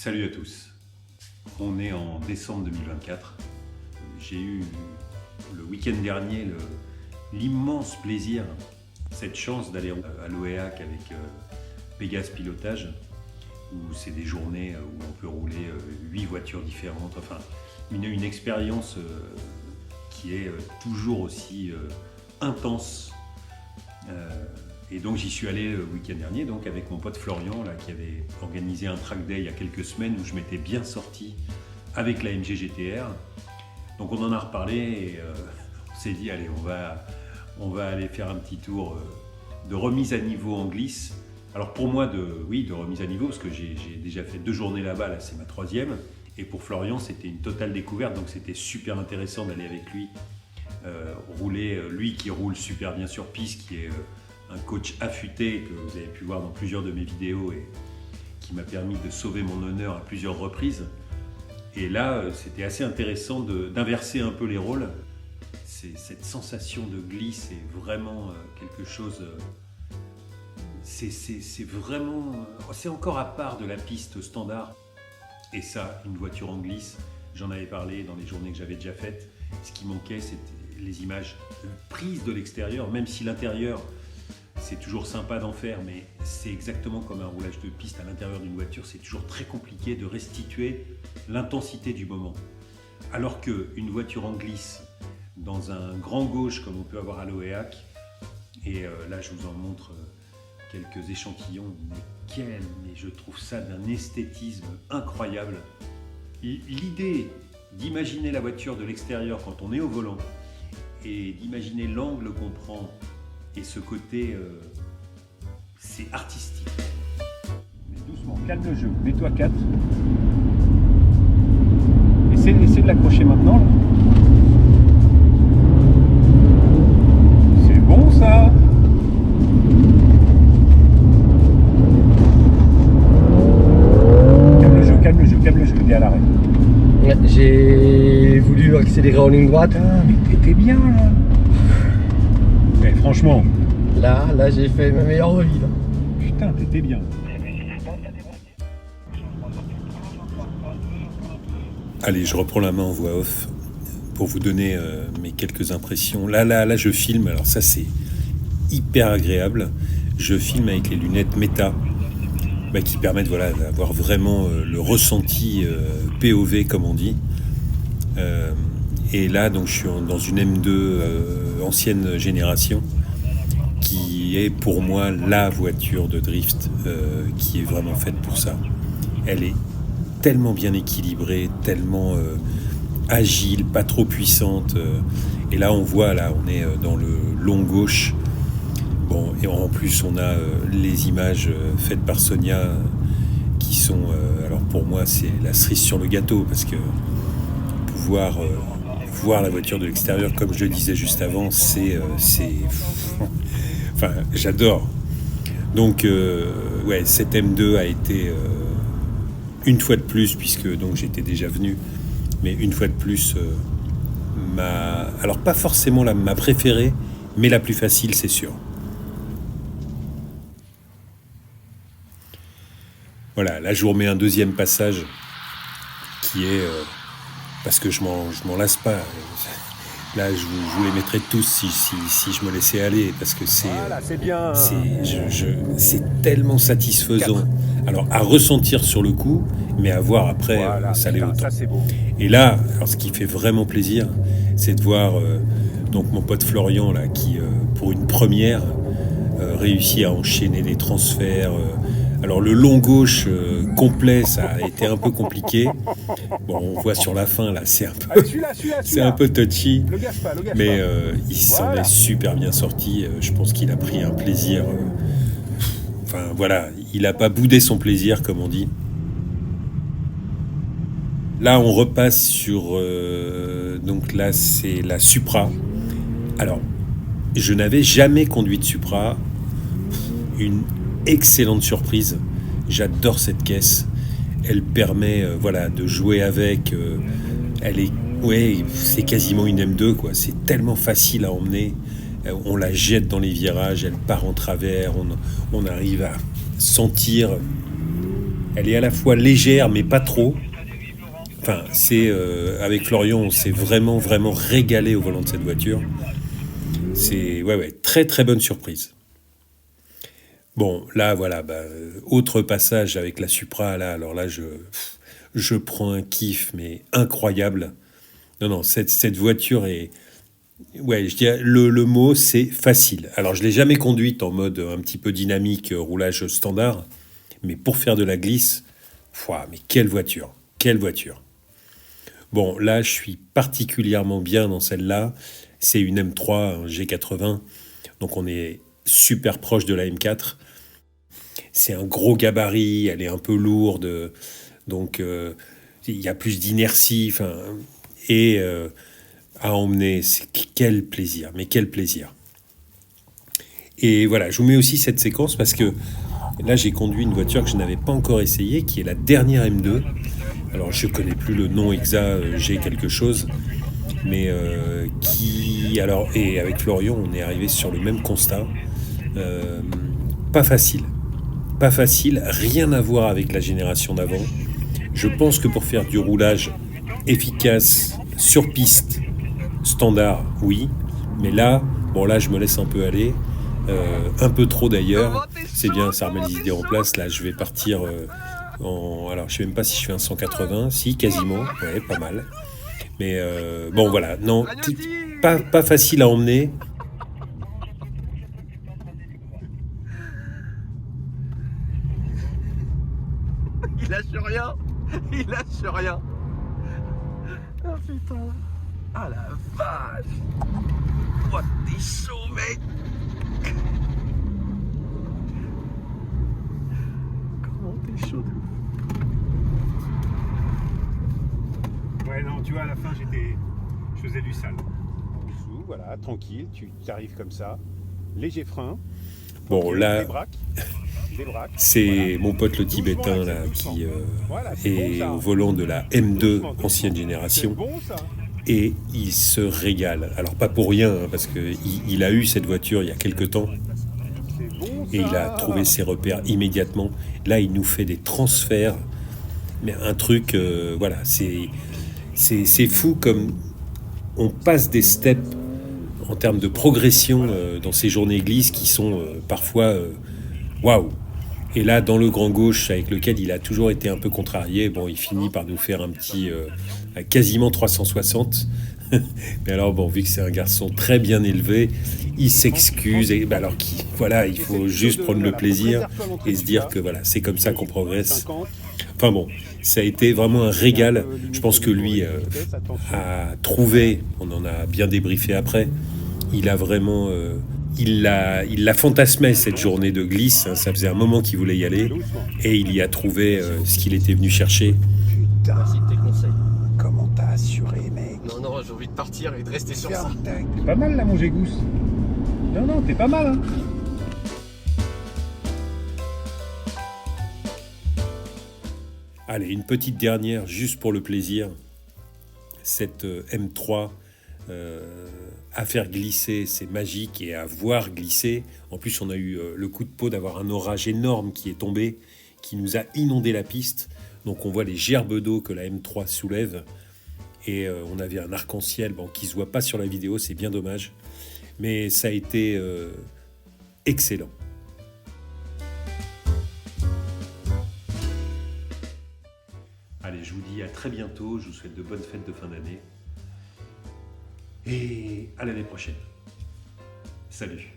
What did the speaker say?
Salut à tous, on est en décembre 2024. J'ai eu le week-end dernier l'immense plaisir, cette chance d'aller à l'Oéac avec Pégase Pilotage, où c'est des journées où on peut rouler 8 voitures différentes, enfin une expérience qui est toujours aussi intense. Et donc j'y suis allé le week-end dernier donc avec mon pote Florian là, qui avait organisé un track day il y a quelques semaines où je m'étais bien sorti avec la MG GT-R. Donc on en a reparlé et on s'est dit allez on va aller faire un petit tour de remise à niveau en glisse. Alors pour moi de remise à niveau parce que j'ai déjà fait 2 journées là-bas, là c'est ma 3e. Et pour Florian c'était une totale découverte, donc c'était super intéressant d'aller avec lui rouler, lui qui roule super bien sur piste, qui est un coach affûté que vous avez pu voir dans plusieurs de mes vidéos et qui m'a permis de sauver mon honneur à plusieurs reprises. Et là, c'était assez intéressant d'inverser un peu les rôles. Cette sensation de glisse est vraiment quelque chose... C'est vraiment... C'est encore à part de la piste standard. Et ça, une voiture en glisse, j'en avais parlé dans les journées que j'avais déjà faites. Ce qui manquait, c'était les images prises de l'extérieur, même si l'intérieur... C'est toujours sympa d'en faire, mais c'est exactement comme un roulage de piste à l'intérieur d'une voiture, c'est toujours très compliqué de restituer l'intensité du moment. Alors qu'une voiture en glisse, dans un grand gauche comme on peut avoir à l'Oéac, et là je vous en montre quelques échantillons, mais je trouve ça d'un esthétisme incroyable. L'idée d'imaginer la voiture de l'extérieur quand on est au volant, et d'imaginer l'angle qu'on prend, et ce côté, c'est artistique. Mais doucement, calme le jeu, mets-toi 4. Essaie de l'accrocher maintenant. Là. C'est bon ça. Calme le jeu, t'es à l'arrêt. J'ai voulu accélérer en ligne droite. Putain, mais t'étais bien là. Franchement. Là j'ai fait ma meilleure revue. Là. Putain, t'étais bien. Allez, je reprends la main en voix off pour vous donner mes quelques impressions. Là, je filme. Alors ça, c'est hyper agréable. Je filme avec les lunettes Meta qui permettent d'avoir vraiment le ressenti POV, comme on dit. Et là, donc, je suis dans une M2 ancienne génération qui est pour moi la voiture de drift qui est vraiment faite pour ça. Elle est tellement bien équilibrée, tellement agile, pas trop puissante. Et là, on voit, on est dans le long gauche. Bon, et en plus, on a les images faites par Sonia qui sont... alors pour moi, c'est la cerise sur le gâteau parce que pouvoir... voir la voiture de l'extérieur, comme je le disais juste avant, c'est enfin, j'adore. Donc, cette M2 a été une fois de plus, puisque donc j'étais déjà venu, mais une fois de plus, alors pas forcément ma préférée, mais la plus facile, c'est sûr. Voilà, là je vous remets un deuxième passage qui est... parce que je m'en lasse pas. Là, je vous les mettrais tous si je me laissais aller, parce que c'est bien. C'est tellement satisfaisant. 4. Alors, à ressentir sur le coup, mais à voir après, ça l'est autant. Ça, c'est beau. Et là, alors, ce qui fait vraiment plaisir, c'est de voir donc mon pote Florian, là, qui, pour une première, réussit à enchaîner les transferts. Alors le long gauche complet, ça a été un peu compliqué. Bon, on voit sur la fin là, c'est un peu touchy, mais il s'en est super bien sorti. Je pense qu'il a pris un plaisir. Enfin voilà, il n'a pas boudé son plaisir comme on dit. Là, on repasse sur donc là c'est la Supra. Alors, je n'avais jamais conduit de Supra. Une excellente surprise, j'adore cette caisse, elle permet de jouer avec, c'est quasiment une M2 quoi, c'est tellement facile à emmener, on la jette dans les virages, elle part en travers, on arrive à sentir Elle est à la fois légère, mais pas trop. Enfin, avec Florian, on s'est vraiment, vraiment régalé au volant de cette voiture. C'est très, très bonne surprise. Bon, là, voilà, autre passage avec la Supra, là, alors là, je prends un kiff, mais incroyable. Non, cette voiture est... Ouais, je dirais, le mot, c'est facile. Alors, je ne l'ai jamais conduite en mode un petit peu dynamique, roulage standard, mais pour faire de la glisse, mais quelle voiture, quelle voiture. Bon, là, je suis particulièrement bien dans celle-là. C'est une M3, un G80, donc on est super proche de la M4. C'est un gros gabarit, elle est un peu lourde, donc il y a plus d'inertie, et à emmener, quel plaisir, mais quel plaisir. Et voilà, je vous mets aussi cette séquence parce que là, j'ai conduit une voiture que je n'avais pas encore essayée, qui est la dernière M2. Alors, je ne connais plus le nom exact, j'ai quelque chose, mais et avec Florian, on est arrivé sur le même constat. Pas facile, rien à voir avec la génération d'avant. Je pense que pour faire du roulage efficace sur piste, standard, oui, mais là, je me laisse un peu aller, un peu trop d'ailleurs. C'est bien, ça remet les idées en place. Là, je vais partir alors, je sais même pas si je fais un 180, si, quasiment, ouais, pas mal. Mais voilà, non, pas facile à emmener. Il lâche rien. Il lâche rien. Oh putain. Ah la vache. Oh, t'es chaud, mec. Comment t'es chaud de ouf. Ouais, non, tu vois, à la fin, je faisais du sale. En dessous, voilà, tranquille, tu arrives comme ça, léger frein. Bon, là, c'est mon pote le Tibétain là, qui est au volant de la M2 ancienne génération. Et il se régale. Alors pas pour rien, parce qu'il a eu cette voiture il y a quelques temps. Et il a trouvé ses repères immédiatement. Là, il nous fait des transferts. Mais un truc, c'est fou comme on passe des steps en termes de progression dans ces journées glisse qui sont parfois waouh. Et là, dans le grand gauche, avec lequel il a toujours été un peu contrarié, il finit par nous faire un petit quasiment 360. Mais alors, vu que c'est un garçon très bien élevé, il s'excuse. Et alors, il faut juste prendre le plaisir et se dire que c'est comme ça qu'on progresse. Enfin bon, ça a été vraiment un régal. Je pense que lui a trouvé, on en a bien débriefé après, il a vraiment... Il l'a fantasmé cette journée de glisse, hein, ça faisait un moment qu'il voulait y aller, et il y a trouvé ce qu'il était venu chercher. Putain, merci de tes conseils. Comment t'as assuré, mec? Non, j'ai envie de partir et de rester sur ça. T'es pas mal là, mon Gégousse. Non, t'es pas mal, hein. Allez, une petite dernière, juste pour le plaisir. Cette M3... à faire glisser, c'est magique, et à voir glisser. En plus, on a eu le coup de peau d'avoir un orage énorme qui est tombé, qui nous a inondé la piste. Donc on voit les gerbes d'eau que la M3 soulève. Et on avait un arc-en-ciel qui ne se voit pas sur la vidéo, c'est bien dommage. Mais ça a été excellent. Allez, je vous dis à très bientôt. Je vous souhaite de bonnes fêtes de fin d'année. Et à l'année prochaine. Salut.